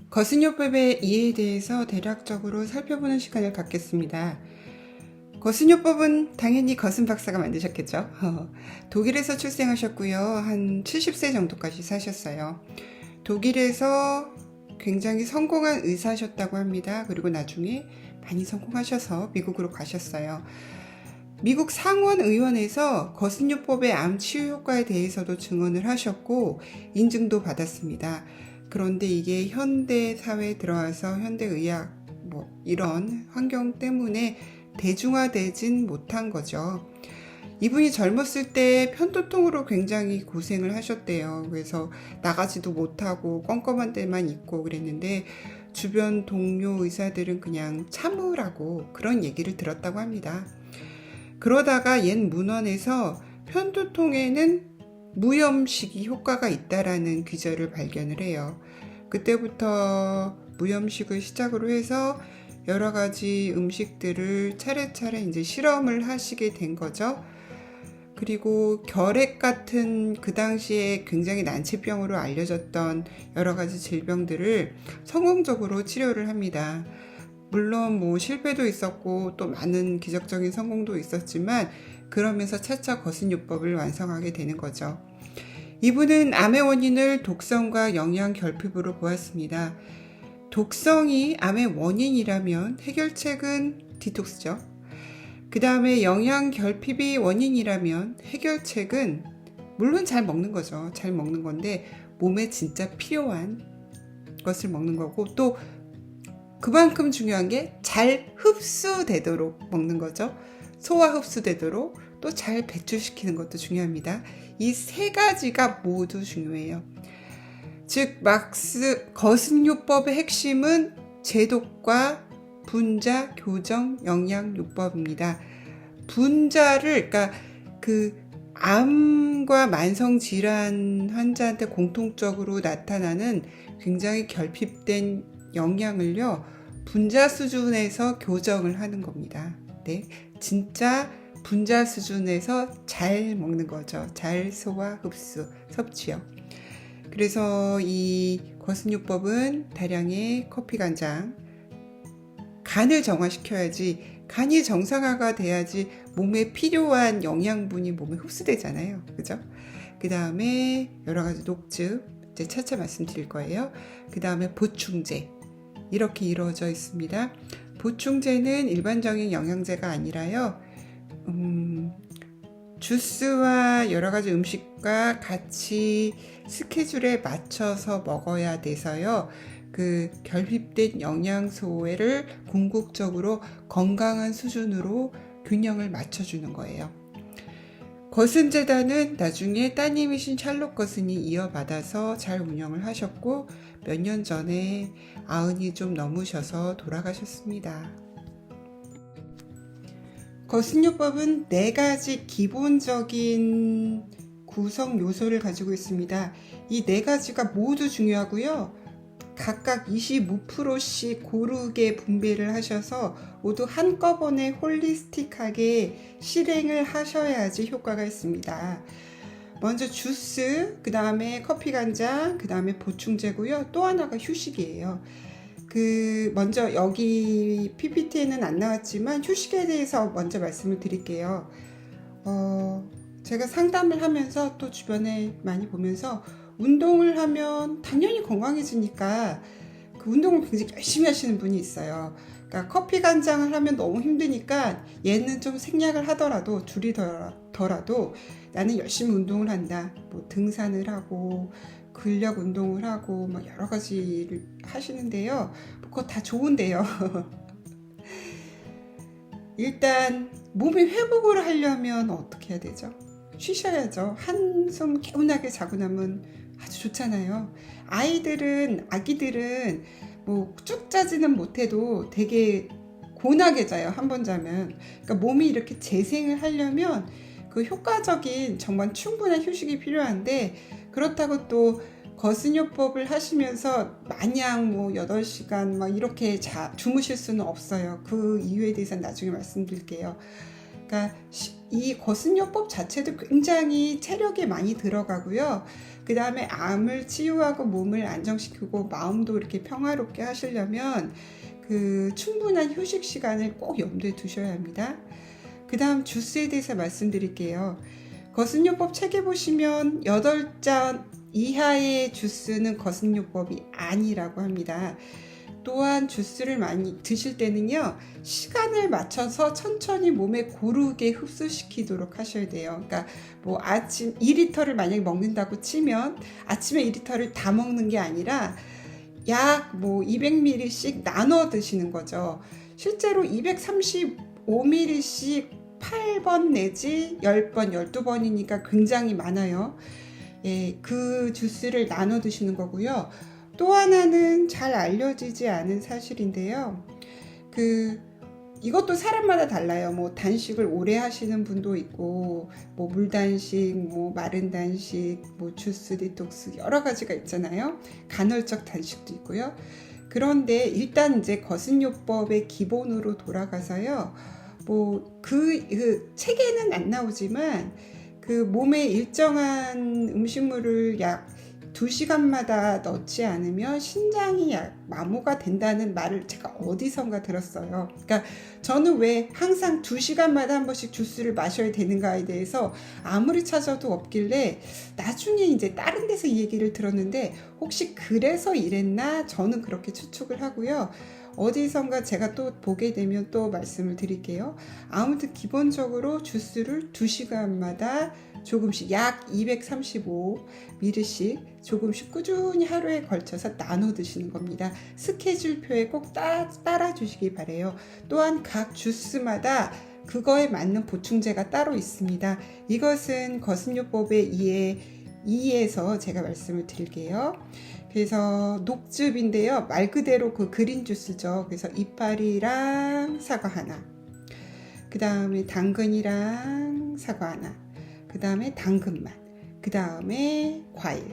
거슴요법의 이해에 대해서 대략적으로 살펴보는 시간을 갖겠습니다. 거슴요법은 당연히 거슴 박사가 만드셨겠죠. 독일에서 출생하셨고요. 한 70세 정도까지 사셨어요. 독일에서 굉장히 성공한 의사셨다고 합니다. 그리고 나중에 많이 성공하셔서 미국으로 가셨어요. 미국 상원의원에서 거슴요법의 암 치유 효과에 대해서도 증언을 하셨고 인증도 받았습니다. 그런데 이게 현대 사회에 들어와서 현대의학 이런 환경 때문에 대중화되진 못한 거죠. 이분이 젊었을 때 편도통으로 굉장히 고생을 하셨대요. 그래서 나가지도 못하고 껌껌한 데만 있고 그랬는데 주변 동료 의사들은 그냥 참으라고 그런 얘기를 들었다고 합니다. 그러다가 옛 문헌에서 편두통에는 무염식이 효과가 있다라는 기저를 발견을 해요. 그때부터 무염식을 시작으로 해서 여러 가지 음식들을 차례차례 이제 실험을 하시게 된 거죠. 그리고 결핵 같은 그 당시에 굉장히 난치병으로 알려졌던 여러 가지 질병들을 성공적으로 치료를 합니다. 물론 실패도 있었고 또 많은 기적적인 성공도 있었지만 그러면서 차차 거슴요법을 완성하게 되는 거죠. 이분은 암의 원인을 독성과 영양 결핍으로 보았습니다. 독성이 암의 원인이라면 해결책은 디톡스죠. 그 다음에 영양 결핍이 원인이라면 해결책은 물론 잘 먹는 거죠. 잘 먹는 건데 몸에 진짜 필요한 것을 먹는 거고 또 그만큼 중요한 게 잘 흡수되도록 먹는 거죠. 소화 흡수되도록 또 잘 배출시키는 것도 중요합니다. 이 세 가지가 모두 중요해요. 즉 거슴요법의 핵심은 제독과 분자, 교정, 영양요법입니다. 분자를 그러니까 암과 만성질환 환자한테 공통적으로 나타나는 굉장히 결핍된 영양을요, 분자 수준에서 교정을 하는 겁니다. 네, 진짜 분자 수준에서 잘 먹는 거죠. 잘 소화, 흡수, 섭취요. 그래서 이 거슴요법은 다량의 커피 간장, 간을 정화시켜야지, 간이 정상화가 돼야지 몸에 필요한 영양분이 몸에 흡수되잖아요. 그죠? 그 다음에 여러 가지 녹즙, 이제 차차 말씀드릴 거예요. 그 다음에 보충제. 이렇게 이루어져 있습니다. 보충제는 일반적인 영양제가 아니라요. 주스와 여러 가지 음식과 같이 스케줄에 맞춰서 먹어야 돼서요. 그 결핍된 영양소를 궁극적으로 건강한 수준으로 균형을 맞춰주는 거예요. 거슴재단은 나중에 따님이신 샬롯 거슴이 이어받아서 잘 운영을 하셨고 몇 년 전에 90이 좀 넘으셔서 돌아가셨습니다. 거슴요법은 4가지 기본적인 구성 요소를 가지고 있습니다. 이 4가지가 모두 중요하고요. 각각 25%씩 고르게 분배를 하셔서 모두 한꺼번에 홀리스틱하게 실행을 하셔야지 효과가 있습니다. 먼저 주스, 그 다음에 커피 간장, 그 다음에 보충제고요. 또 하나가 휴식이에요. 먼저 여기 PPT에는 안 나왔지만 휴식에 대해서 먼저 말씀을 드릴게요. 제가 상담을 하면서 또 주변에 많이 보면서 운동을 하면 당연히 건강해지니까 그 운동을 굉장히 열심히 하시는 분이 있어요. 그러니까 커피 간장을 하면 너무 힘드니까 얘는 좀 생략을 하더라도 줄이더라도 나는 열심히 운동을 한다. 등산을 하고 근력 운동을 하고 막 여러 가지를 하시는데요. 그거 다 좋은데요. 일단 몸이 회복을 하려면 어떻게 해야 되죠? 쉬셔야죠. 한숨 개운하게 자고 나면 아주 좋잖아요. 아기들은 쭉 자지는 못해도 되게 곤하게 자요. 한 번 자면. 그러니까 몸이 이렇게 재생을 하려면 그 효과적인 정말 충분한 휴식이 필요한데 그렇다고 또 거슴요법을 하시면서 마냥 8시간 막 이렇게 주무실 수는 없어요. 그 이유에 대해서는 나중에 말씀드릴게요. 그러니까 이 거슴요법 자체도 굉장히 체력이 많이 들어가고요. 그 다음에 암을 치유하고 몸을 안정시키고 마음도 이렇게 평화롭게 하시려면 그 충분한 휴식 시간을 꼭 염두에 두셔야 합니다. 그 다음 주스에 대해서 말씀드릴게요. 거슴요법 책에 보시면 8잔 이하의 주스는 거슴요법이 아니라고 합니다. 또한 주스를 많이 드실 때는요, 시간을 맞춰서 천천히 몸에 고르게 흡수시키도록 하셔야 돼요. 그러니까 뭐 아침 2리터를 만약에 먹는다고 치면 아침에 2리터를 다 먹는 게 아니라 약 뭐 200ml씩 나눠 드시는 거죠. 실제로 235ml씩 8번 내지 10번, 12번이니까 굉장히 많아요. 예, 그 주스를 나눠 드시는 거고요. 또 하나는 잘 알려지지 않은 사실인데요. 이것도 사람마다 달라요. 뭐 단식을 오래 하시는 분도 있고, 뭐 물단식, 뭐 마른 단식, 뭐 주스 디톡스 여러 가지가 있잖아요. 간헐적 단식도 있고요. 그런데 일단 이제 거슴요법의 기본으로 돌아가서요. 뭐 그 책에는 안 나오지만 그 몸에 일정한 음식물을 약 2시간마다 넣지 않으면 신장이 마모가 된다는 말을 제가 어디선가 들었어요. 그러니까 저는 왜 항상 2시간마다 한 번씩 주스를 마셔야 되는가에 대해서 아무리 찾아도 없길래 나중에 이제 다른 데서 이 얘기를 들었는데 혹시 그래서 이랬나? 저는 그렇게 추측을 하고요. 어디선가 제가 또 보게 되면 또 말씀을 드릴게요. 아무튼 기본적으로 주스를 2시간마다 조금씩 약 235ml씩 조금씩 꾸준히 하루에 걸쳐서 나눠 드시는 겁니다. 스케줄표에 꼭 따라 주시기 바래요. 또한 각 주스마다 그거에 맞는 보충제가 따로 있습니다. 이것은 거슴요법의 2에서 제가 말씀을 드릴게요. 그래서 녹즙인데요. 말 그대로 그 그린 주스죠. 그래서 이파리랑 사과 하나, 그 다음에 당근이랑 사과 하나, 그 다음에 당근맛, 그 다음에 과일.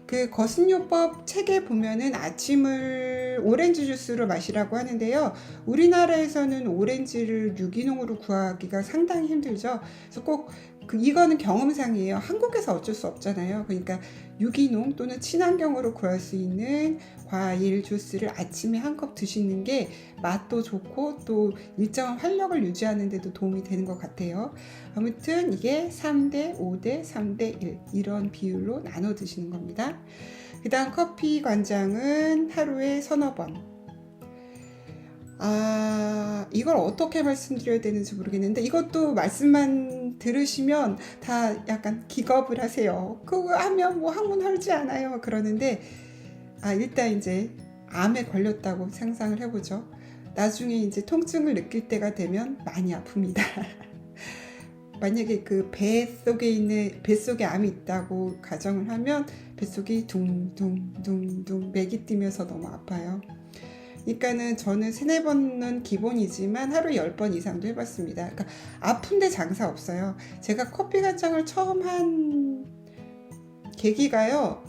그 거슴요법 책에 보면은 아침을 오렌지 주스로 마시라고 하는데요. 우리나라에서는 오렌지를 유기농으로 구하기가 상당히 힘들죠. 그래서 꼭 이거는 경험상이에요. 한국에서 어쩔 수 없잖아요. 그러니까 유기농 또는 친환경으로 구할 수 있는 과일 주스를 아침에 한 컵 드시는 게 맛도 좋고 또 일정한 활력을 유지하는 데도 도움이 되는 것 같아요. 아무튼 이게 3대 5대 3대 1 이런 비율로 나눠 드시는 겁니다. 그 다음 커피 관장은 하루에 서너 번. 이걸 어떻게 말씀드려야 되는지 모르겠는데 이것도 말씀만 들으시면 다 약간 기겁을 하세요. 그거 하면 뭐 항문 헐지 않아요 그러는데 일단 이제 암에 걸렸다고 상상을 해보죠. 나중에 이제 통증을 느낄 때가 되면 많이 아픕니다. 만약에 그 뱃속에 암이 있다고 가정을 하면 뱃속이 둥둥둥둥 맥이 뛰면서 너무 아파요. 그러니까는 저는 3-4번은 기본이지만 하루에 10번 이상도 해봤습니다. 그러니까 아픈데 장사 없어요. 제가 커피 간장을 처음 한 계기가요.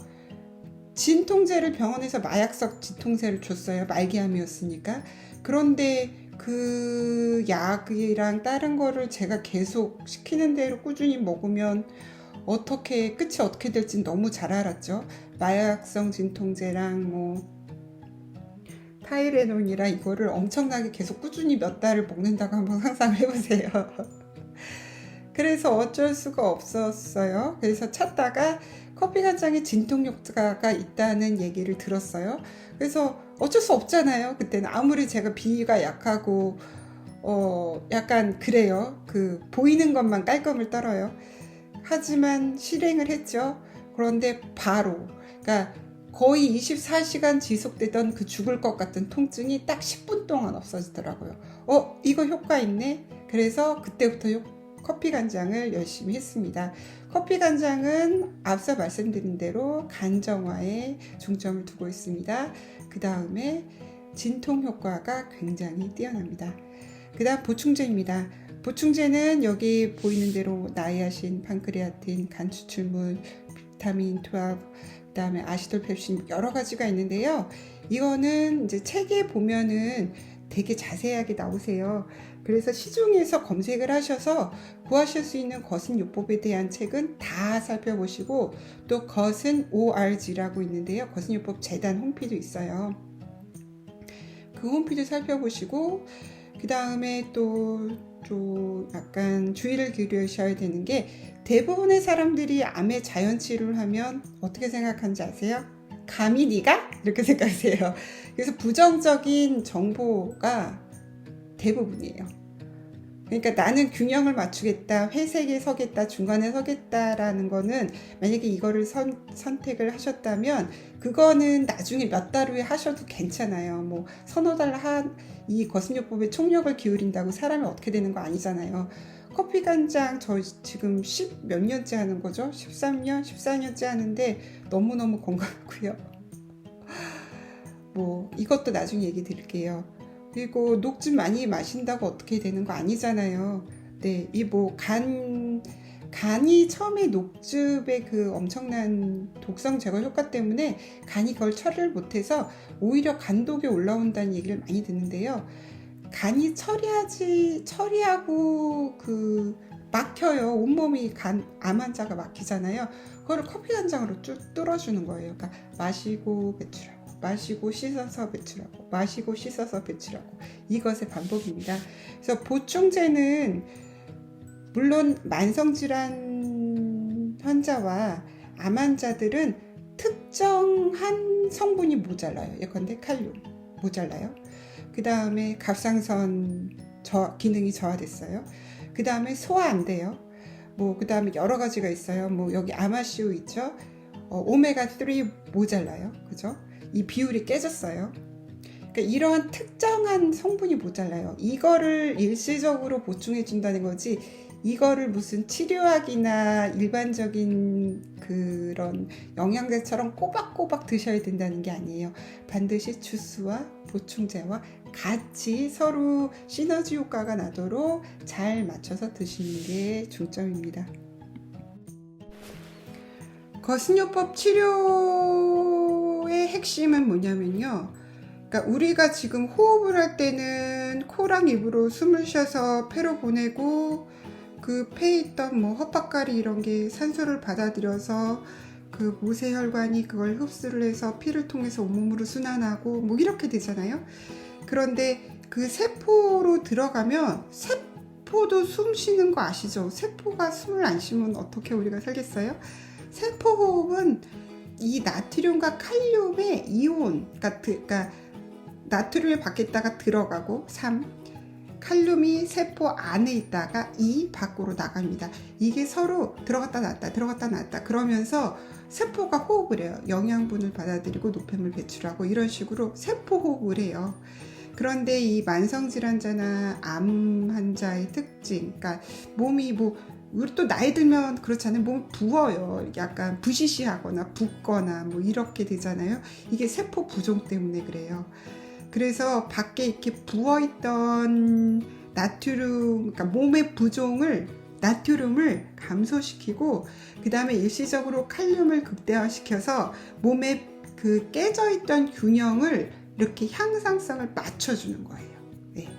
진통제를 병원에서 마약성 진통제를 줬어요. 말기암이었으니까. 그런데 그 약이랑 다른 거를 제가 계속 시키는 대로 꾸준히 먹으면 끝이 어떻게 될지 너무 잘 알았죠. 마약성 진통제랑 뭐 타이레놀이랑 이거를 엄청나게 계속 꾸준히 몇 달을 먹는다고 한번 상상을 해보세요. 그래서 어쩔 수가 없었어요. 그래서 찾다가 커피 간장에 진통 효과가 있다는 얘기를 들었어요. 그래서 어쩔 수 없잖아요. 그때는 아무리 제가 비위가 약하고 약간 그래요. 보이는 것만 깔끔을 떨어요. 하지만 실행을 했죠. 그런데 바로 그러니까 거의 24시간 지속되던 그 죽을 것 같은 통증이 딱 10분 동안 없어지더라고요. 이거 효과 있네. 그래서 그때부터 커피 간장을 열심히 했습니다. 커피 간장은 앞서 말씀드린 대로 간정화에 중점을 두고 있습니다. 그 다음에 진통 효과가 굉장히 뛰어납니다. 그 다음 보충제입니다. 보충제는 여기 보이는 대로 나이아신, 판크레아틴, 간 추출물, 비타민 12, 그 다음에 아시돌 펩신 여러 가지가 있는데요. 이거는 이제 책에 보면은 되게 자세하게 나오세요. 그래서 시중에서 검색을 하셔서 구하실 수 있는 거슴요법에 대한 책은 다 살펴보시고, 또 거슴 ORG라고 있는데요. 거슴요법 재단 홈피도 있어요. 그 홈피도 살펴보시고, 그 다음에 또 약간 주의를 기울이셔야 되는 게, 대부분의 사람들이 암의 자연 치료를 하면 어떻게 생각하는지 아세요? 감히 네가? 이렇게 생각하세요. 그래서 부정적인 정보가 대부분이에요. 그러니까 나는 균형을 맞추겠다, 회색에 서겠다, 중간에 서겠다라는 거는, 만약에 이거를 선택을 하셨다면 그거는 나중에 몇 달 후에 하셔도 괜찮아요. 뭐 서너 달 이 거슴요법에 총력을 기울인다고 사람이 어떻게 되는 거 아니잖아요. 커피 간장 저 지금 10 몇 년째 하는 거죠? 13년, 14년째 하는데 너무너무 건강하고요. 뭐 이것도 나중에 얘기 드릴게요. 그리고 녹즙 많이 마신다고 어떻게 되는 거 아니잖아요. 네, 이 뭐 간이 처음에 녹즙의 그 엄청난 독성 제거 효과 때문에 간이 그걸 처리를 못해서 오히려 간독이 올라온다는 얘기를 많이 듣는데요. 간이 처리하고 그 막혀요. 온몸이 암 환자가 막히잖아요. 그거를 커피 한 장으로 쭉 뚫어주는 거예요. 그러니까 마시고 배출하고, 마시고 씻어서 배출하고, 마시고 씻어서 배출하고, 이것의 반복입니다. 그래서 보충제는 물론 만성질환 환자와 암 환자들은 특정한 성분이 모자라요. 예컨대 칼륨 모자라요. 그 다음에 갑상선 기능이 저하됐어요. 그 다음에 소화 안 돼요. 뭐 그 다음에 여러 가지가 있어요. 뭐 여기 아마시오 있죠. 오메가3 모자라요. 그죠? 이 비율이 깨졌어요. 그러니까 이러한 특정한 성분이 모자라요. 이거를 일시적으로 보충해 준다는 거지, 이거를 무슨 치료약이나 일반적인 그런 영양제처럼 꼬박꼬박 드셔야 된다는 게 아니에요. 반드시 주스와 보충제와 같이 서로 시너지 효과가 나도록 잘 맞춰서 드시는 게 중점입니다. 거슴요법 치료의 핵심은 뭐냐면요. 그러니까 우리가 지금 호흡을 할 때는 코랑 입으로 숨을 쉬어서 폐로 보내고, 그 폐에 있던 뭐 헛박가리 이런 게 산소를 받아들여서 그 모세혈관이 그걸 흡수를 해서 피를 통해서 온몸으로 순환하고 뭐 이렇게 되잖아요. 그런데 그 세포로 들어가면 세포도 숨 쉬는 거 아시죠? 세포가 숨을 안 쉬면 어떻게 우리가 살겠어요? 세포 호흡은 이 나트륨과 칼륨의 이온, 그러니까 나트륨이 밖에다가 들어가고 3, 칼륨이 세포 안에 있다가 2 밖으로 나갑니다. 이게 서로 들어갔다 나왔다 들어갔다 나왔다 그러면서 세포가 호흡을 해요. 영양분을 받아들이고 노폐물 배출하고 이런 식으로 세포 호흡을 해요. 그런데 이 만성질환자나 암 환자의 특징, 그러니까 몸이 뭐 우리 또 나이 들면 그렇잖아요. 몸이 부어요. 약간 부시시하거나 붓거나 뭐 이렇게 되잖아요. 이게 세포 부종 때문에 그래요. 그래서 밖에 이렇게 부어있던 나트륨, 그러니까 몸의 부종을, 나트륨을 감소시키고, 그 다음에 일시적으로 칼륨을 극대화시켜서 몸에 그 깨져있던 균형을 이렇게 향상성을 맞춰주는 거예요. 네.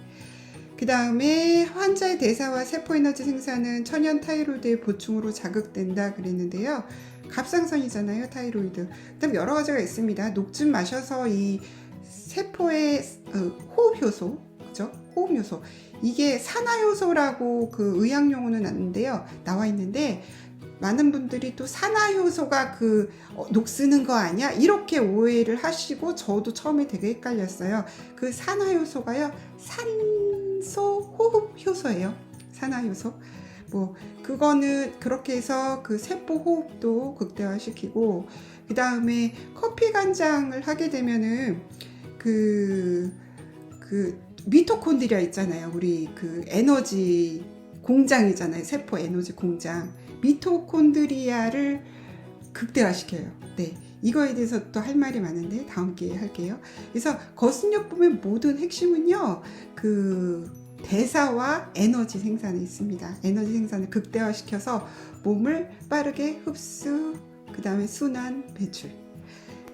그 다음에 환자의 대사와 세포에너지 생산은 천연 타이로이드의 보충으로 자극된다 그랬는데요. 갑상선이잖아요, 타이로이드. 그다음 여러 가지가 있습니다. 녹즙 마셔서 이 세포의 호흡 효소, 그죠? 호흡 효소. 이게 산화 효소라고 그 의학 용어는 나와 있는데, 많은 분들이 또 산화 효소가 녹 쓰는 거 아니야? 이렇게 오해를 하시고, 저도 처음에 되게 헷갈렸어요. 그 산화 효소가요, 산소 호흡 효소예요. 산화 효소. 뭐 그거는 그렇게 해서 그 세포 호흡도 극대화시키고, 그 다음에 커피 간장을 하게 되면은 그 미토콘드리아 있잖아요. 우리 그 에너지 공장이잖아요. 세포 에너지 공장. 미토콘드리아를 극대화시켜요. 네. 이거에 대해서 또 할 말이 많은데 다음 기회에 할게요. 그래서 거슴요법의 모든 핵심은요, 그 대사와 에너지 생산에 있습니다. 에너지 생산을 극대화시켜서 몸을 빠르게 흡수, 그 다음에 순환, 배출.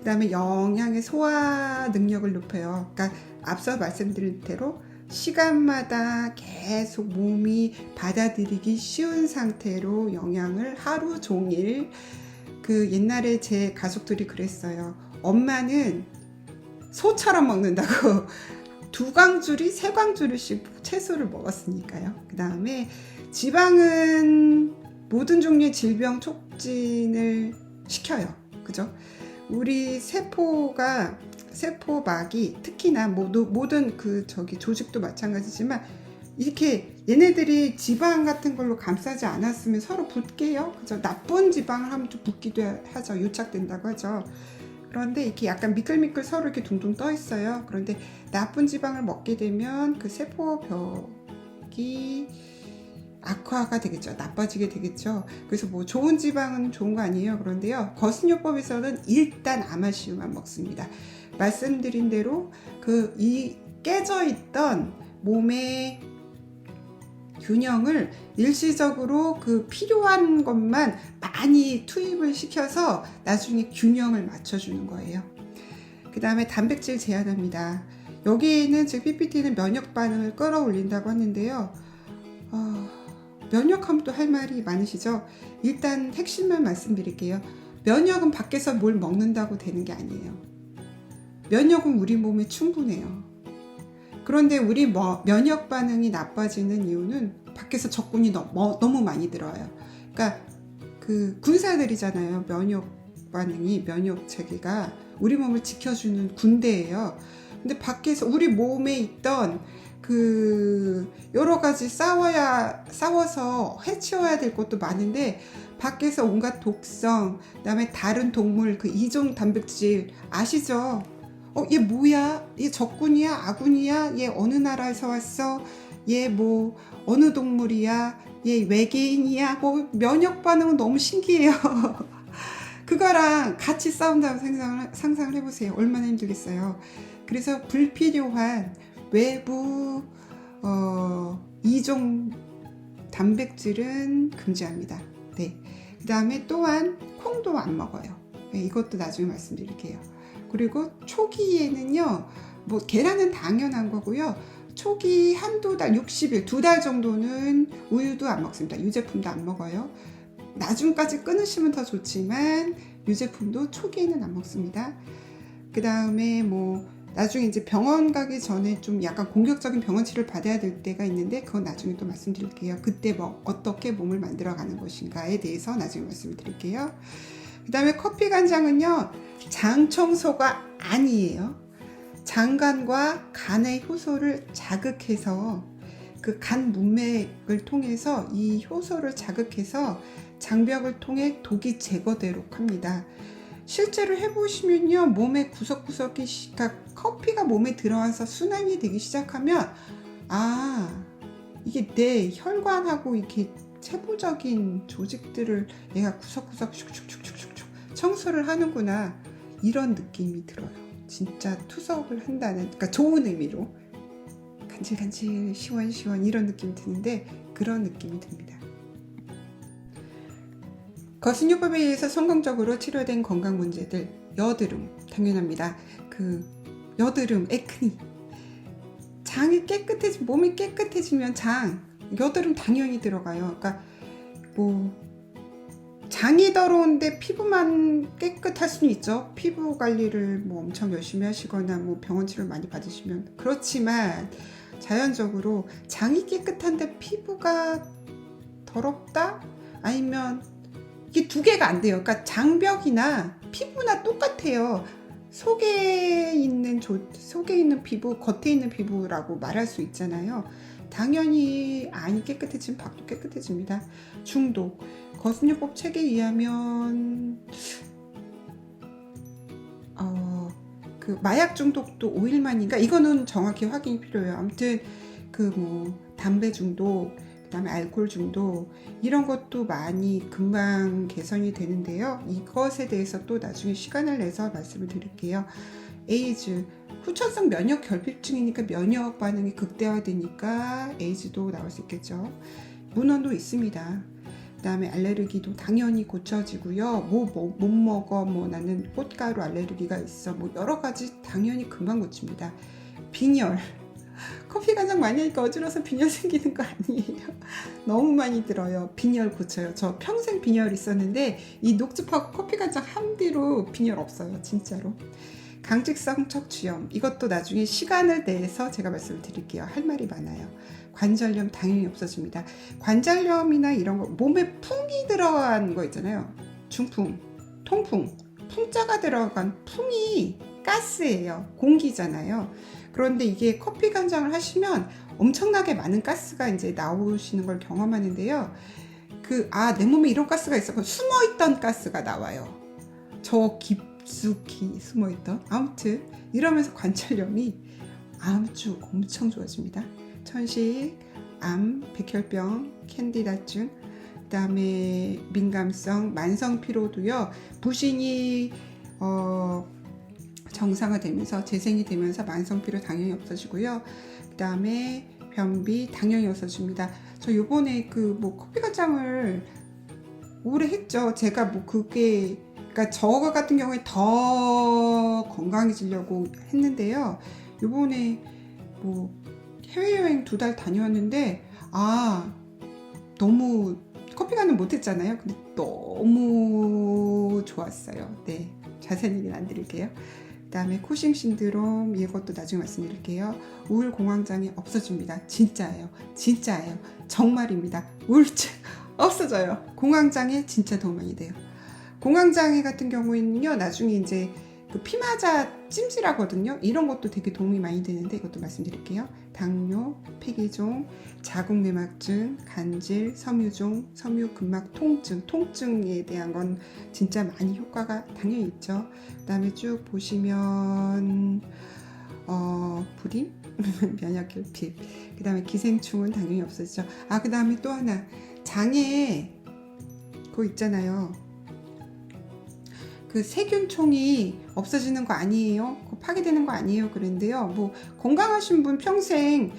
그다음에 영양의 소화 능력을 높여요. 그러니까 앞서 말씀드린 대로 시간마다 계속 몸이 받아들이기 쉬운 상태로 영양을 하루 종일, 그 옛날에 제 가족들이 그랬어요. 엄마는 소처럼 먹는다고 두 광주리, 세 광주리씩 채소를 먹었으니까요. 그 다음에 지방은 모든 종류의 질병 촉진을 시켜요. 그죠? 우리 세포막이 특히나 모든 조직도 마찬가지지만 이렇게 얘네들이 지방 같은 걸로 감싸지 않았으면 서로 붙게요. 그죠? 나쁜 지방을 하면 좀 붙기도 하죠. 유착된다고 하죠. 그런데 이렇게 약간 미끌미끌 서로 이렇게 둥둥 떠 있어요. 그런데 나쁜 지방을 먹게 되면 그 세포벽이 악화가 되겠죠. 나빠지게 되겠죠. 그래서 뭐 좋은 지방은 좋은 거 아니에요. 그런데요, 거신요법에서는 일단 아마시유만 먹습니다. 말씀드린 대로 이 깨져 있던 몸의 균형을 일시적으로 그 필요한 것만 많이 투입을 시켜서 나중에 균형을 맞춰주는 거예요. 그 다음에 단백질 제한합니다. 여기에는 즉 PPT는 면역 반응을 끌어올린다고 하는데요. 면역하면 또 할 말이 많으시죠? 일단 핵심만 말씀드릴게요. 면역은 밖에서 뭘 먹는다고 되는 게 아니에요. 면역은 우리 몸에 충분해요. 그런데 우리 면역 반응이 나빠지는 이유는 밖에서 적군이 너무 많이 들어와요. 그러니까 그 군사들이잖아요. 면역 체계가 우리 몸을 지켜주는 군대예요. 근데 밖에서 우리 몸에 있던 그 여러 가지 싸워서 해치워야 될 것도 많은데 밖에서 온갖 독성, 그다음에 다른 동물 그 이종 단백질 아시죠? 얘 뭐야? 얘 적군이야? 아군이야? 얘 어느 나라에서 왔어? 얘 뭐 어느 동물이야? 얘 외계인이야? 뭐 면역 반응은 너무 신기해요. 그거랑 같이 싸운다고 상상을 해보세요. 얼마나 힘들겠어요. 그래서 불필요한 외부 이종 단백질은 금지합니다. 네. 그 다음에 또한 콩도 안 먹어요. 네, 이것도 나중에 말씀드릴게요. 그리고 초기에는요, 뭐 계란은 당연한 거고요. 초기 한두 달, 60일, 2달 정도는 우유도 안 먹습니다. 유제품도 안 먹어요. 나중까지 끊으시면 더 좋지만 유제품도 초기에는 안 먹습니다. 그 다음에 뭐 나중에 이제 병원 가기 전에 좀 약간 공격적인 병원 치료를 받아야 될 때가 있는데 그건 나중에 또 말씀드릴게요. 그때 뭐 어떻게 몸을 만들어가는 것인가에 대해서 나중에 말씀을 드릴게요. 그 다음에 커피 간장은요, 장 청소가 아니에요. 장간과 간의 효소를 자극해서 그 간 문맥을 통해서 이 효소를 자극해서 장벽을 통해 독이 제거되도록 합니다. 실제로 해보시면요, 몸의 구석구석이, 그러니까 커피가 몸에 들어와서 순환이 되기 시작하면 이게 내 혈관하고 이렇게 세부적인 조직들을 얘가 구석구석 슉슉슉슉슉 청소를 하는구나, 이런 느낌이 들어요. 진짜 투석을 한다는, 그러니까 좋은 의미로 간질간질 시원시원 이런 느낌이 드는데 그런 느낌이 듭니다. 거신요법에 의해서 성공적으로 치료된 건강 문제들, 여드름 당연합니다. 그 여드름, 에크니, 장이 몸이 깨끗해지면 여드름 당연히 들어가요. 그러니까 뭐 장이 더러운데 피부만 깨끗할 수는 있죠. 피부 관리를 뭐 엄청 열심히 하시거나 뭐 병원 치료 많이 받으시면. 그렇지만 자연적으로 장이 깨끗한데 피부가 더럽다? 아니면 이게 두 개가 안 돼요. 그러니까 장벽이나 피부나 똑같아요. 속에 있는 피부, 겉에 있는 피부라고 말할 수 있잖아요. 당연히 안이 깨끗해지면 밖도 깨끗해집니다. 중독, 거신요법 책에 의하면 그 마약 중독도 5일만인가, 이거는 정확히 확인이 필요해요. 아무튼 그 뭐 담배 중독, 그다음에 알코올 중독, 이런 것도 많이 금방 개선이 되는데요. 이것에 대해서 또 나중에 시간을 내서 말씀을 드릴게요. 에이즈, 후천성 면역 결핍증이니까 면역 반응이 극대화되니까 에이즈도 나올 수 있겠죠. 문헌도 있습니다. 그다음에 알레르기도 당연히 고쳐지고요. 못 먹어, 뭐 나는 꽃가루 알레르기가 있어, 뭐 여러 가지 당연히 금방 고칩니다. 빈혈, 커피 간장 많이 하니까 어지러워서 빈혈 생기는 거 아니에요? 너무 많이 들어요. 빈혈 고쳐요. 저 평생 빈혈 있었는데 이 녹즙하고 커피 간장 한 뒤로 빈혈 없어요, 진짜로. 강직성 척추염, 이것도 나중에 시간을 내서 제가 말씀을 드릴게요. 할 말이 많아요. 관절염 당연히 없어집니다. 관절염이나 이런 거, 몸에 풍이 들어간 거 있잖아요. 중풍, 통풍, 풍자가 들어간 풍이 가스예요. 공기잖아요. 그런데 이게 커피 간장을 하시면 엄청나게 많은 가스가 이제 나오시는 걸 경험하는데요. 내 몸에 이런 가스가 있어. 숨어있던 가스가 나와요. 저 깊숙이 숨어있던. 아무튼 이러면서 관절염이 아주 엄청 좋아집니다. 천식, 암, 백혈병, 캔디다증, 그 다음에 민감성, 만성 피로도요. 부신이 정상화되면서 재생이 되면서 만성 피로 당연히 없어지고요. 그 다음에 변비 당연히 없어집니다. 저 요번에 커피 간장을 오래 했죠. 제가 그러니까 저 같은 경우에 더 건강해지려고 했는데요. 요번에 해외여행 2달 다녀왔는데 너무 커피 간을 못했잖아요. 근데 너무 좋았어요. 네, 자세한 얘기는 안 드릴게요. 그 다음에 쿠싱 신드롬, 이것도 나중에 말씀드릴게요. 우울공황장애 없어집니다. 진짜예요. 정말입니다. 우울증 없어져요. 공황장애 진짜 도움 많이 돼요. 공황장애 같은 경우에는요, 나중에 이제 피마자 찜질하거든요. 이런 것도 되게 도움이 많이 되는데 이것도 말씀드릴게요. 당뇨, 폐기종, 자궁내막증, 간질, 섬유종, 섬유근막 통증에 대한 건 진짜 많이 효과가 당연히 있죠. 그 다음에 쭉 보시면 불임, 면역결핍, 그 다음에 기생충은 당연히 없어지죠. 그 다음에 또 하나, 장에 그거 있잖아요. 세균총이 없어지는 거 아니에요? 파괴되는 거 아니에요? 그런데요. 건강하신 분 평생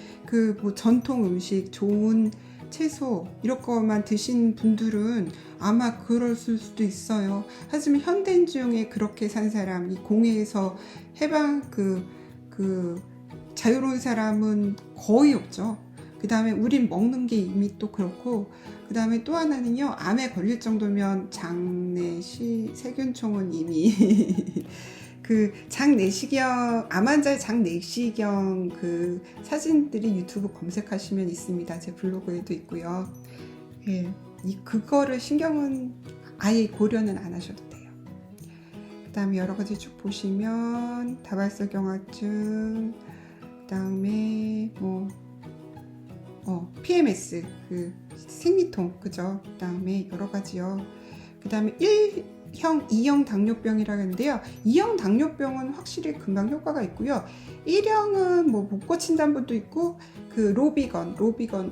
전통 음식, 좋은 채소 이런 거만 드신 분들은 아마 그럴 수도 있어요. 하지만 현대인 중에 그렇게 산 사람, 이 공해에서 해방 자유로운 사람은 거의 없죠. 그 다음에 우린 먹는 게 이미 또 그렇고, 그 다음에 또 하나는요, 암에 걸릴 정도면 세균총은 이미 암 환자의 장내시경 사진들이 유튜브 검색하시면 있습니다. 제 블로그에도 있고요. 예, 그거를 신경은 아예 고려는 안 하셔도 돼요. 그 다음에 여러 가지 쭉 보시면 다발성경화증, 그 다음에 PMS, 생리통, 그죠? 그 다음에 여러 가지요. 그 다음에 1형, 2형 당뇨병이라고 하는데요. 2형 당뇨병은 확실히 금방 효과가 있고요. 1형은 못 고친다는 분도 있고, 로비건과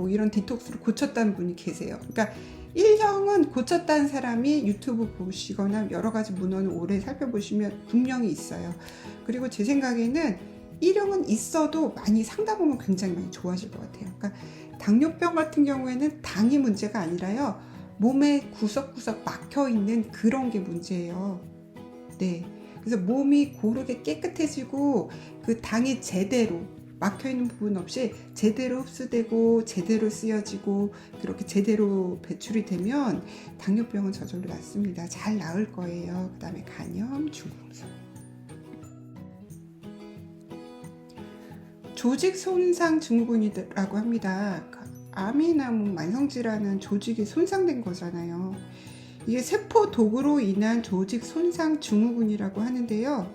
이런 디톡스를 고쳤다는 분이 계세요. 그러니까 1형은 고쳤다는 사람이 유튜브 보시거나 여러 가지 문헌을 오래 살펴보시면 분명히 있어요. 그리고 제 생각에는 1형은 있어도 상다 보면 굉장히 많이 좋아질 것 같아요. 그러니까 당뇨병 같은 경우에는 당이 문제가 아니라요, 몸에 구석구석 막혀있는 그런 게 문제예요. 네, 그래서 몸이 고르게 깨끗해지고 당이 제대로 막혀있는 부분 없이 제대로 흡수되고 제대로 쓰여지고 그렇게 제대로 배출이 되면 당뇨병은 저절로 낫습니다. 잘 나을 거예요. 그 다음에 간염, 중풍성, 조직 손상 증후군이라고 합니다. 암이나 만성질환은 조직이 손상된 거잖아요. 이게 세포 독으로 인한 조직 손상 증후군이라고 하는데요.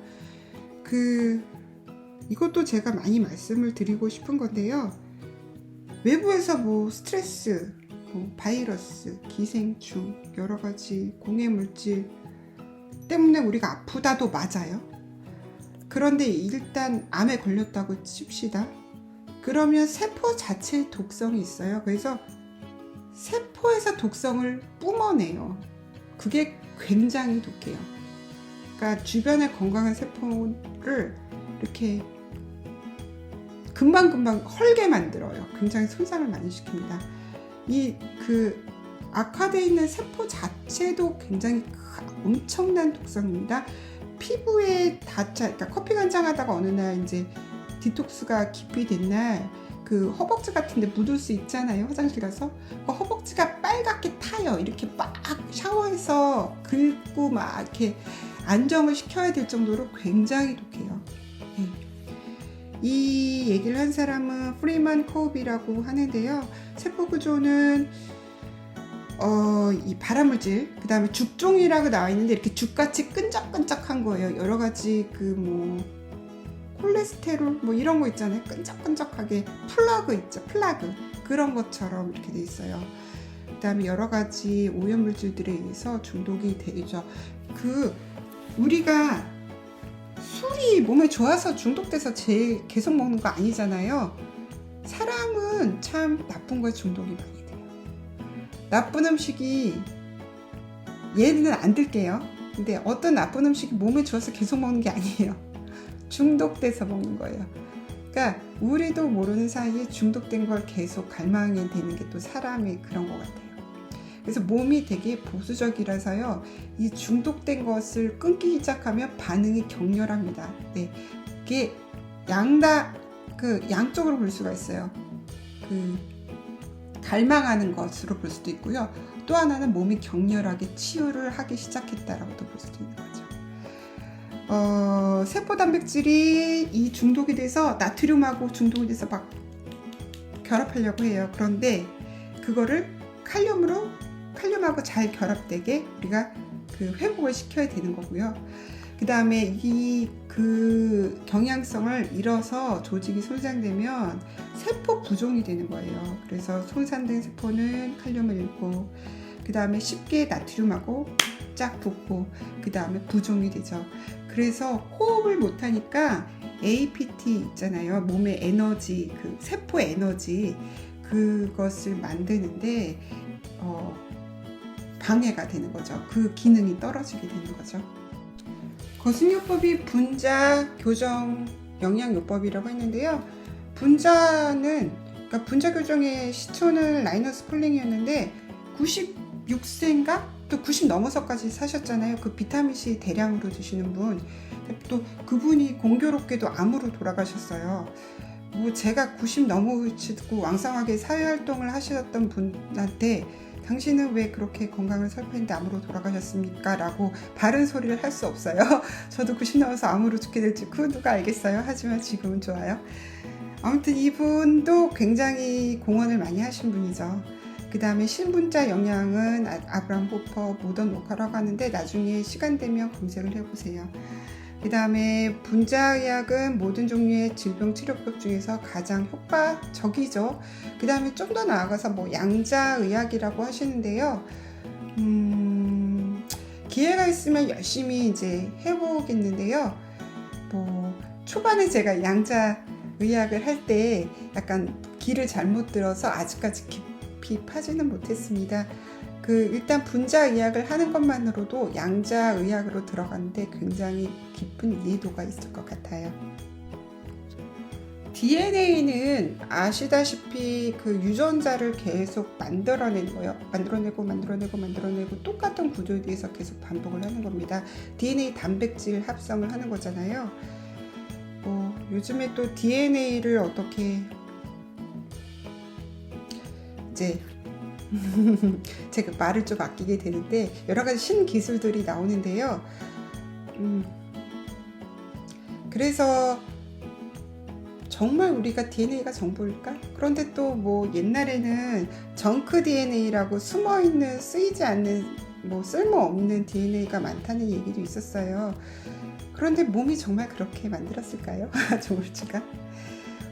이것도 제가 많이 말씀을 드리고 싶은 건데요. 외부에서 스트레스, 바이러스, 기생충, 여러 가지 공해 물질 때문에 우리가 아프다도 맞아요. 그런데 일단 암에 걸렸다고 칩시다. 그러면 세포 자체의 독성이 있어요. 그래서 세포에서 독성을 뿜어내요. 그게 굉장히 독해요. 그러니까 주변의 건강한 세포를 이렇게 금방금방 헐게 만들어요. 굉장히 손상을 많이 시킵니다. 이 그 악화되어 있는 세포 자체도 굉장히 엄청난 독성입니다. 피부에 그러니까 커피 간장 하다가 어느 날 이제 디톡스가 깊이 된 날 그 허벅지 같은데 묻을 수 있잖아요. 화장실 가서 그 허벅지가 빨갛게 타요. 이렇게 막 샤워해서 긁고 막 이렇게 안정을 시켜야 될 정도로 굉장히 독해요. 네. 이 얘기를 한 사람은 프리만 코비라고 하는데요. 세포 구조는 이 발암물질, 그 다음에 죽종이라고 나와 있는데 이렇게 죽같이 끈적끈적한 거예요. 여러 가지 콜레스테롤 이런 거 있잖아요. 끈적끈적하게 플러그 있죠. 플라그 그런 것처럼 이렇게 돼 있어요. 그 다음에 여러 가지 오염물질들에 의해서 중독이 되죠. 우리가 술이 몸에 좋아서 중독돼서 계속 먹는 거 아니잖아요. 사람은 참 나쁜 거에 중독이 많이 돼요. 나쁜 음식이 예는 안 들게요. 근데 어떤 나쁜 음식이 몸에 좋아서 계속 먹는 게 아니에요. 중독돼서 먹는 거예요. 그러니까 우리도 모르는 사이에 중독된 걸 계속 갈망하게 되는 게 또 사람의 그런 것 같아요. 그래서 몸이 되게 보수적이라서요. 이 중독된 것을 끊기 시작하면 반응이 격렬합니다. 네, 이게 양쪽으로 볼 수가 있어요. 갈망하는 것으로 볼 수도 있고요. 또 하나는 몸이 격렬하게 치유를 하기 시작했다라고도 볼 수도 있는 거죠. 세포 단백질이 이 중독이 돼서 나트륨하고 중독이 돼서 막 결합하려고 해요. 그런데 그거를 칼륨하고 잘 결합되게 우리가 회복을 시켜야 되는 거고요. 그 다음에 경향성을 잃어서 조직이 손상되면 세포 부종이 되는 거예요. 그래서 손상된 세포는 칼륨을 잃고, 그 다음에 쉽게 나트륨하고 쫙 붙고, 그 다음에 부종이 되죠. 그래서 호흡을 못하니까 APT 있잖아요. 몸의 에너지, 세포 에너지, 그것을 만드는데 방해가 되는 거죠. 그 기능이 떨어지게 되는 거죠. 거승요법이 분자 교정 영양요법이라고 했는데요. 분자 교정의 시초는 라이너스 폴링이었는데 96세인가? 또 90 넘어서까지 사셨잖아요. 그 비타민C 대량으로 드시는 분. 또 그분이 공교롭게도 암으로 돌아가셨어요. 제가 90 넘으시고 왕성하게 사회활동을 하셨던 분한테 당신은 왜 그렇게 건강을 설파했는데 암으로 돌아가셨습니까? 라고 바른 소리를 할 수 없어요. 저도 90 넘어서 암으로 죽게 될지 누가 알겠어요. 하지만 지금은 좋아요. 아무튼 이분도 굉장히 공헌을 많이 하신 분이죠. 그 다음에 신분자 영양은 아브라함 호퍼, 모던 워커라고 하는데 나중에 시간 되면 검색을 해보세요. 그 다음에 분자의학은 모든 종류의 질병 치료법 중에서 가장 효과적이죠. 그 다음에 좀 더 나아가서 양자의학이라고 하시는데요. 기회가 있으면 열심히 이제 해보겠는데요. 초반에 제가 양자의학을 할 때 약간 길을 잘못 들어서 아직까지 깊이 파지는 못했습니다. 일단 분자의학을 하는 것만으로도 양자의학으로 들어가는데 굉장히 깊은 이해도가 있을 것 같아요. DNA는 아시다시피 유전자를 계속 만들어내는 거예요. 만들어내고 똑같은 구조에 대해서 계속 반복을 하는 겁니다. DNA 단백질 합성을 하는 거잖아요. 요즘에 또 DNA를 어떻게 이제 제가 말을 좀 아끼게 되는데 여러 가지 신기술들이 나오는데요. 그래서 정말 우리가 DNA가 전부일까? 그런데 또 옛날에는 정크 DNA라고 숨어있는 쓰이지 않는 쓸모없는 DNA가 많다는 얘기도 있었어요. 그런데 몸이 정말 그렇게 만들었을까요? 조물주가?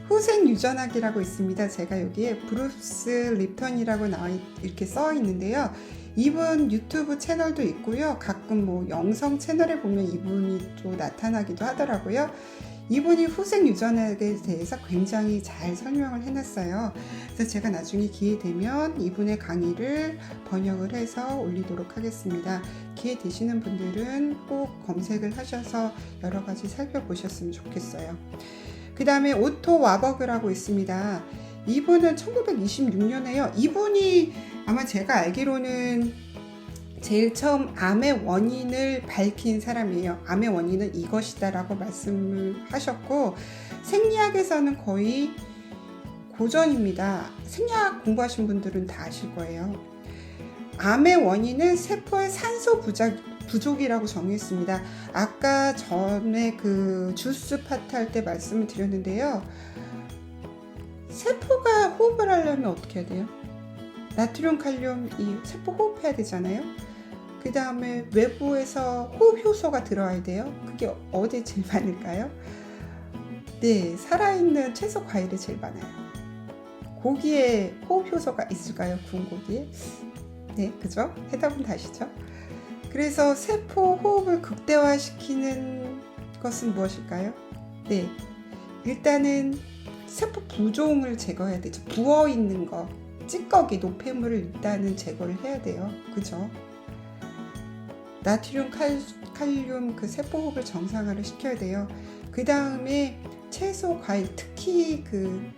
후생 유전학이라고 있습니다. 제가 여기에 브루스 립턴이라고 이렇게 써 있는데요. 이분 유튜브 채널도 있고요. 가끔 영상 채널에 보면 이분이 또 나타나기도 하더라고요. 이분이 후생 유전학에 대해서 굉장히 잘 설명을 해놨어요. 그래서 제가 나중에 기회 되면 이분의 강의를 번역을 해서 올리도록 하겠습니다. 기회 되시는 분들은 꼭 검색을 하셔서 여러 가지 살펴보셨으면 좋겠어요. 그 다음에 오토 와버그라고 있습니다. 이분은 1926년에요. 이분이 아마 제가 알기로는 제일 처음 암의 원인을 밝힌 사람이에요. 암의 원인은 이것이다 라고 말씀을 하셨고, 생리학에서는 거의 고전입니다. 생리학 공부하신 분들은 다 아실 거예요. 암의 원인은 세포의 산소 부족이라고 정했습니다. 아까 전에 그 주스 파트 할 때 말씀을 드렸는데요. 세포가 호흡을 하려면 어떻게 해야 돼요? 나트륨, 칼륨, 이 세포 호흡해야 되잖아요. 그 다음에 외부에서 호흡 효소가 들어와야 돼요. 그게 어디에 제일 많을까요? 네, 살아있는 채소 과일에 제일 많아요. 고기에 호흡 효소가 있을까요? 구운 고기에? 네, 그죠? 해답은 다시죠. 그래서 세포 호흡을 극대화시키는 것은 무엇일까요? 네, 일단은 세포 부종을 제거해야 되죠. 부어있는 거, 찌꺼기, 노폐물을 일단은 제거를 해야 돼요. 그죠? 나트륨, 칼륨 그 세포 호흡을 정상화를 시켜야 돼요. 그 다음에 채소, 과일, 특히 그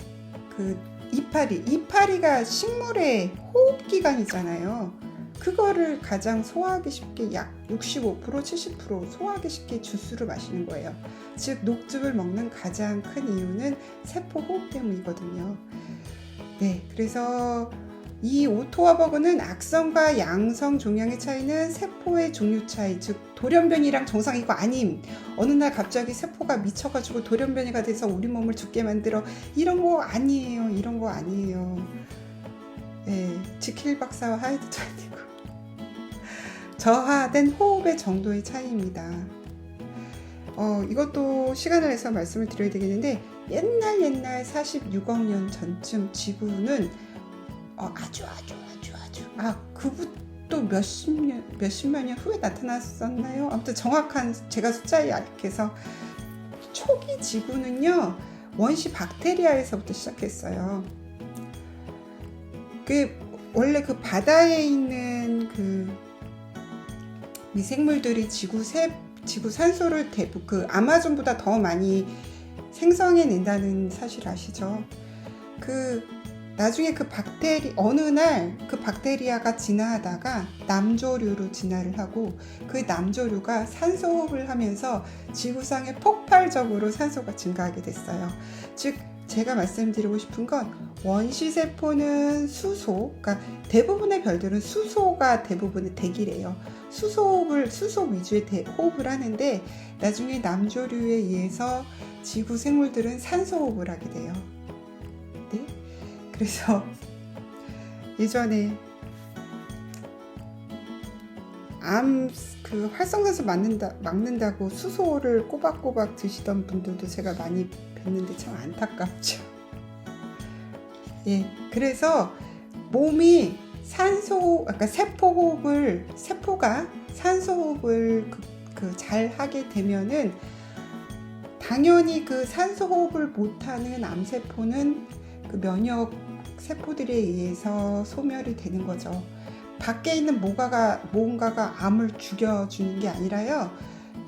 이파리가 식물의 호흡기관이잖아요. 그거를 가장 소화하기 쉽게 약 65%, 70% 소화하기 쉽게 주스를 마시는 거예요. 즉 녹즙을 먹는 가장 큰 이유는 세포 호흡 때문이거든요. 네, 그래서 이 오토와버그는 악성과 양성 종양의 차이는 세포의 종류 차이, 즉 돌연변이랑 정상이고 아님, 어느 날 갑자기 세포가 미쳐가지고 돌연변이가 돼서 우리 몸을 죽게 만들어, 이런 거 아니에요. 이런 거 아니에요. 네, 지킬 박사와 하이드도 아니고 저하된 호흡의 정도의 차이입니다. 이것도 시간을 내서 말씀을 드려야 되겠는데, 옛날 46억 년 전쯤 지구는 그부터 몇십만 년 후에 나타났었나요? 아무튼 정확한 제가 숫자에 약해서, 초기 지구는요 원시 박테리아에서부터 시작했어요. 원래 그 바다에 있는 그 미생물들이 지구 산소를 그 아마존보다 더 많이 생성해낸다는 사실 아시죠? 나중에 어느 날 그 박테리아가 진화하다가 남조류로 진화를 하고, 그 남조류가 산소 호흡을 하면서 지구상에 폭발적으로 산소가 증가하게 됐어요. 즉 제가 말씀드리고 싶은 건, 원시세포는 수소, 그러니까 대부분의 별들은 수소가 대부분의 대기래요. 수소 위주의 호흡을 하는데, 나중에 남조류에 의해서 지구 생물들은 산소 호흡을 하게 돼요. 네? 그래서 예전에 활성산소 막는다고 수소를 꼬박꼬박 드시던 분들도 제가 많이 뵀는데 참 안타깝죠. 예, 그래서 몸이 세포가 산소 호흡을 잘 하게 되면은, 당연히 그 산소 호흡을 못하는 암세포는 그 면역 세포들에 의해서 소멸이 되는 거죠. 밖에 있는 뭔가가 암을 죽여주는 게 아니라요,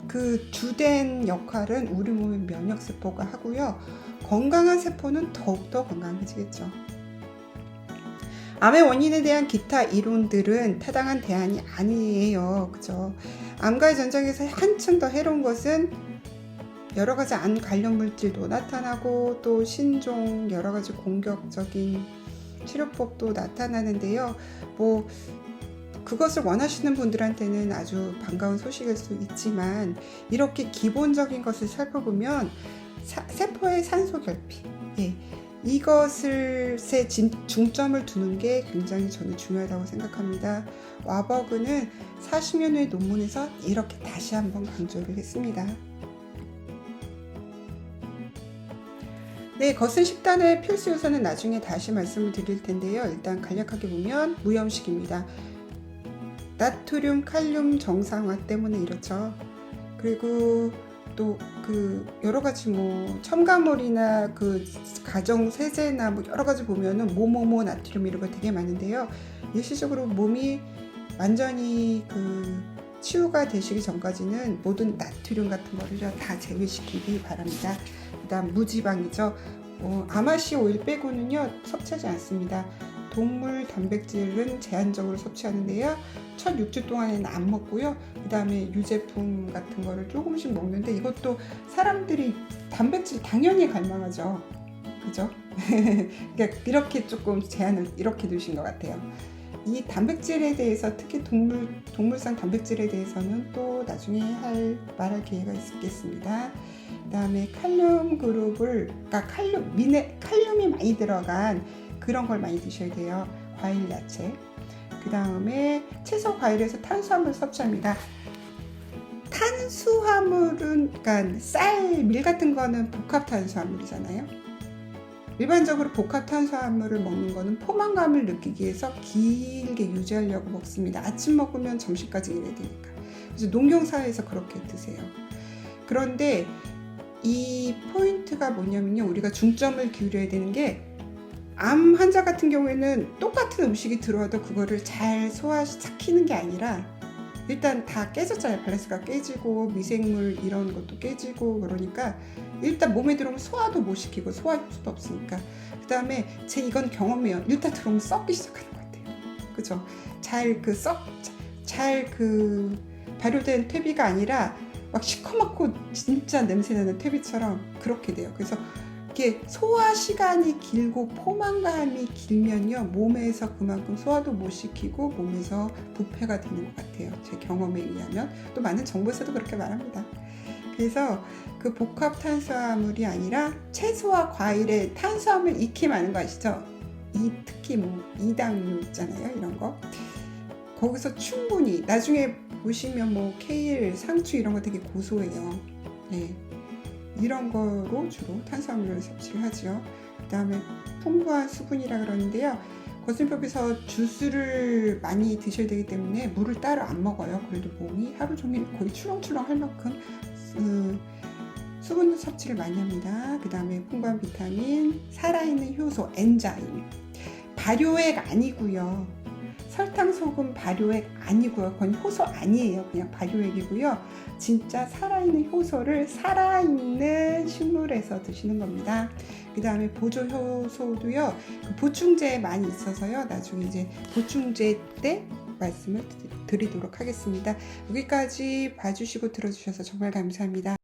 그 주된 역할은 우리 몸의 면역 세포가 하고요, 건강한 세포는 더욱더 건강해지겠죠. 암의 원인에 대한 기타 이론들은 타당한 대안이 아니에요. 그죠? 암과의 전쟁에서 한층 더 해로운 것은 여러 가지 암 관련 물질도 나타나고, 또 신종 여러 가지 공격적인 치료법도 나타나는데요. 그것을 원하시는 분들한테는 아주 반가운 소식일 수 있지만, 이렇게 기본적인 것을 살펴보면 세포의 산소 결핍, 이것에 중점을 두는 게 굉장히 저는 중요하다고 생각합니다. 와버그는 40년 후의 논문에서 이렇게 다시 한번 강조를 했습니다. 네, 거슬 식단의 필수 요소는 나중에 다시 말씀을 드릴 텐데요. 일단 간략하게 보면 무염식입니다. 나트륨, 칼륨 정상화 때문에 이렇죠. 그리고 또 여러 가지 첨가물이나 가정 세제나 여러 가지 보면은 나트륨 이런 거 되게 많은데요. 일시적으로 몸이 완전히 치유가 되시기 전까지는 모든 나트륨 같은 거를 다 제외시키기 바랍니다. 그 다음 무지방이죠. 아마시 오일 빼고는요 섭취하지 않습니다. 동물 단백질은 제한적으로 섭취하는데요. 첫 6주 동안에는 안 먹고요. 그 다음에 유제품 같은 거를 조금씩 먹는데, 이것도 사람들이 단백질 당연히 갈망하죠. 그죠? 그러니까 이렇게 조금 제한을 이렇게 두신 것 같아요. 이 단백질에 대해서, 특히 동물성 단백질에 대해서는 또 나중에 말할 기회가 있겠습니다. 그 다음에 칼륨 그룹을, 그러니까 칼륨이 많이 들어간 그런 걸 많이 드셔야 돼요. 과일, 야채. 그 다음에 채소, 과일에서 탄수화물 섭취합니다. 탄수화물은, 그러니까 쌀, 밀 같은 거는 복합 탄수화물이잖아요. 일반적으로 복합 탄수화물을 먹는 거는 포만감을 느끼기 위해서 길게 유지하려고 먹습니다. 아침 먹으면 점심까지 일해야 되니까. 그래서 농경사회에서 그렇게 드세요. 그런데 이 포인트가 뭐냐면요, 우리가 중점을 기울여야 되는 게, 암 환자 같은 경우에는 똑같은 음식이 들어와도 그거를 잘 소화시키는 게 아니라, 일단 다 깨졌잖아요. 밸런스가 깨지고 미생물 이런 것도 깨지고, 그러니까 일단 몸에 들어오면 소화도 못 시키고 소화 효소도 없으니까. 그 다음에 이건 경험이에요. 일단 들어오면 썩기 시작하는 것 같아요. 그죠? 잘 발효된 퇴비가 아니라 막 시커멓고 진짜 냄새나는 퇴비처럼 그렇게 돼요. 그래서 이게 소화 시간이 길고 포만감이 길면요, 몸에서 그만큼 소화도 못 시키고 몸에서 부패가 되는 것 같아요. 제 경험에 의하면. 또 많은 정보에서도 그렇게 말합니다. 그래서 그 복합 탄수화물이 아니라 채소와 과일에 탄수화물 익히 많은 거 아시죠? 특히 뭐 이당류 있잖아요. 이런 거. 거기서 충분히, 나중에 보시면 뭐 케일, 상추 이런 거 되게 고소해요. 네. 이런 거로 주로 탄수화물을 섭취를 하죠. 그 다음에 풍부한 수분이라 그러는데요. 거슴법에서 주스를 많이 드셔야 되기 때문에 물을 따로 안 먹어요. 그래도 몸이 하루 종일 거의 출렁출렁 할 만큼 수분 섭취를 많이 합니다. 그 다음에 풍부한 비타민, 살아있는 효소, 엔자임. 발효액 아니고요. 설탕, 소금, 발효액 아니고요. 그건 효소 아니에요. 그냥 발효액이고요. 진짜 살아있는 효소를 살아있는 식물에서 드시는 겁니다. 그 다음에 보조 효소도요. 보충제에 많이 있어서요. 나중에 이제 보충제 때 말씀을 드리도록 하겠습니다. 여기까지 봐주시고 들어주셔서 정말 감사합니다.